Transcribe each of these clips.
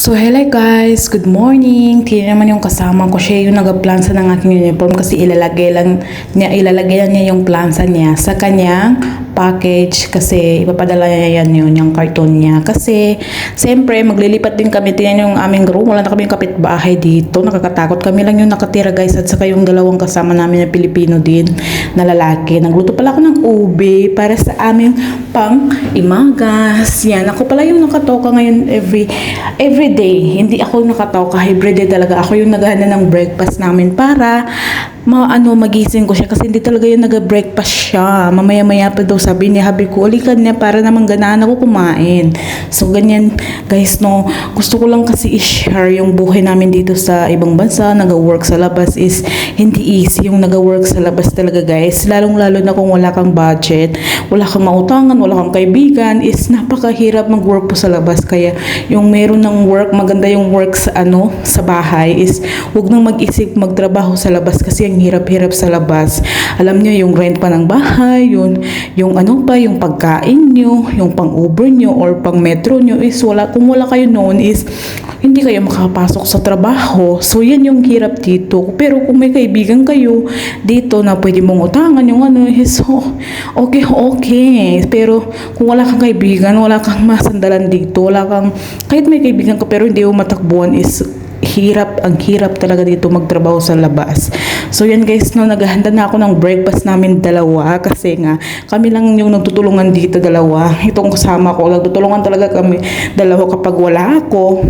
So hello guys, good morning. Tingnan naman yung kasama ko, siya yung nagaplansa ng aking uniform kasi ilalagay lang niya yung plansa niya sa kanyang package kasi ipapadala niya yung karton niya. Kasi siyempre maglilipat din kami, tingnan yung aming room, wala na kaming kapitbahay dito, nakakatakot, kami lang yung nakatira guys at saka yung dalawang kasama namin na Pilipino din na lalaki. Nagluto pala ako ng ube para sa aming pang imagas. Yan, ako pala yung nakatoka ngayon every day. Hindi ako nakatoka, every day talaga. Ako yung naghahanda ng breakfast namin para magising ko siya kasi hindi talaga yung nag-breakfast siya. Mamaya-maya pa daw sabi niya, habi ko, ulikan niya para naman ganahan ako kumain. So, ganyan guys, no. Gusto ko lang kasi i-share yung buhay namin dito sa ibang bansa. Nag-work sa labas is hindi easy yung nag-work sa labas talaga guys. Lalong-lalo na kung wala kang budget, wala kang mautangan, wala kang kaibigan, is napakahirap mag-work po sa labas. Kaya yung meron ng work, maganda yung work sa bahay is huwag nang mag-isip magtrabaho sa labas kasi ang hirap-hirap sa labas. Alam niyo yung rent pa ng bahay, yung yung pagkain niyo, yung pang-Uber niyo or pang-metro niyo is kung wala kayo noon is hindi kayo makapasok sa trabaho. So yan yung hirap dito. Pero kung may kaibigan kayo dito na pwede mong utangan yung is okay. Pero kung wala kang kaibigan, wala kang masandalan dito, kahit may kaibigan ka pero hindi mo matakbuhan is ang hirap talaga dito magtrabaho sa labas. So yan guys, no, naghahanda na ako ng breakfast namin dalawa kasi nga kami lang yung nagtutulungan dito dalawa. Itong kasama ko, nagtutulungan talaga kami dalawa kapag wala ako.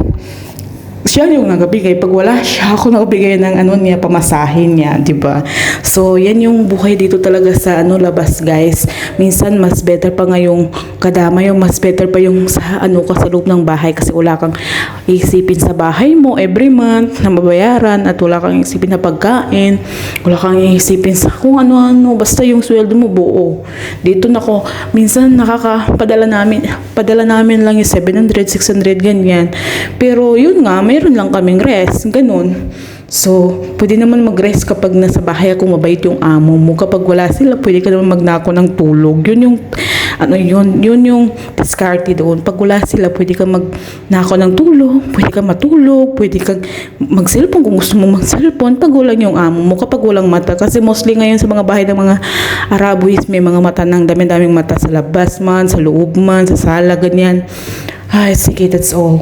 Siya yung nagabigay. Pag wala siya, ako nagabigay ng pamasahin niya, di ba? So, yan yung buhay dito talaga sa labas, guys. Minsan, mas better pa nga yung kadama, yung mas better pa yung sa sa loob ng bahay kasi wala kang isipin sa bahay mo every month na mabayaran at wala kang isipin na pagkain, wala kang isipin sa kung ano-ano, basta yung sweldo mo buo. Dito nako, minsan padala namin lang yung 700, 600, ganyan. Pero yun nga, mayroon lang kaming rest, ganun. So, pwede naman mag-rest kapag nasa bahay ako, mabait yung amo mo. Kapag wala sila, pwede ka naman magnako ng tulog. Yun yung diskarte doon. Pag wala sila, pwede ka magnako ng tulog, pwede ka matulog, pwede ka mag-cellphone kung gusto mo mag-cellphone. Pag walang yung amo mo, kapag walang mata. Kasi mostly ngayon sa mga bahay ng mga Arabo is may mga mata ng dami-daming mata sa labas man, sa loob man, sa sala, ganyan. Ay, sige, that's all.